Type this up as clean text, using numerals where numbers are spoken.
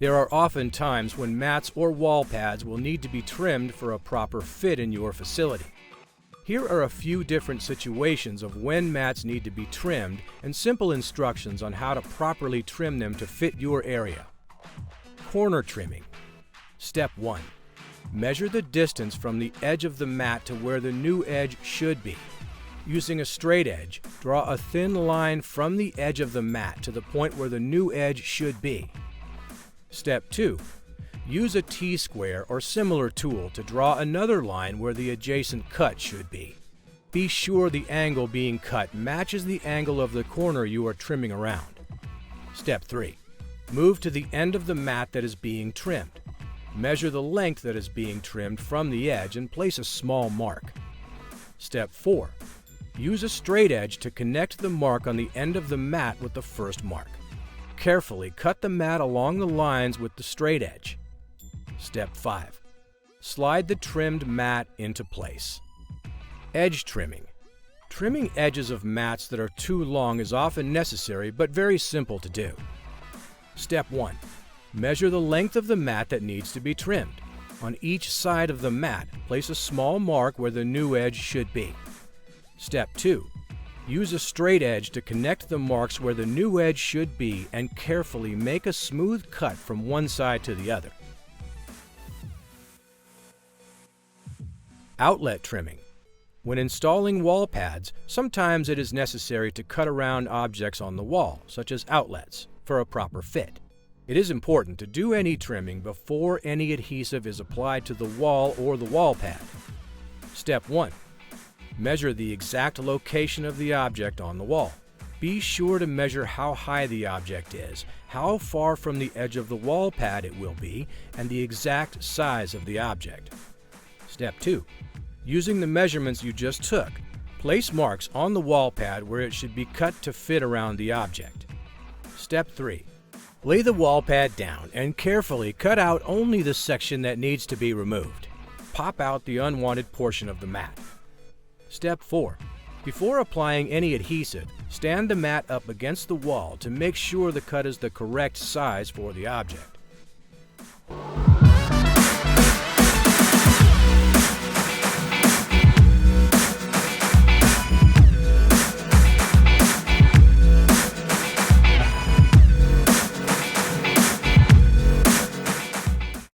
There are often times when mats or wall pads will need to be trimmed for a proper fit in your facility. Here are a few different situations of when mats need to be trimmed and simple instructions on how to properly trim them to fit your area. Corner trimming. Step 1. Measure the distance from the edge of the mat to where the new edge should be. Using a straight edge, draw a thin line from the edge of the mat to the point where the new edge should be. Step 2. Use a T-square or similar tool to draw another line where the adjacent cut should be. Be sure the angle being cut matches the angle of the corner you are trimming around. Step 3. Move to the end of the mat that is being trimmed. Measure the length that is being trimmed from the edge and place a small mark. Step 4. Use a straight edge to connect the mark on the end of the mat with the first mark. Carefully cut the mat along the lines with the straight edge. Step 5. Slide the trimmed mat into place. Edge trimming. Trimming edges of mats that are too long is often necessary but very simple to do. Step 1. Measure the length of the mat that needs to be trimmed. On each side of the mat, place a small mark where the new edge should be. Step 2. Use a straight edge to connect the marks where the new edge should be and carefully make a smooth cut from one side to the other. Outlet trimming. When installing wall pads, sometimes it is necessary to cut around objects on the wall, such as outlets, for a proper fit. It is important to do any trimming before any adhesive is applied to the wall or the wall pad. Step 1. Measure the exact location of the object on the wall. Be sure to measure how high the object is, how far from the edge of the wall pad it will be, and the exact size of the object. Step 2. Using the measurements you just took, place marks on the wall pad where it should be cut to fit around the object. Step 3. Lay the wall pad down and carefully cut out only the section that needs to be removed. Pop out the unwanted portion of the mat. Step 4. Before applying any adhesive, stand the mat up against the wall to make sure the cut is the correct size for the object.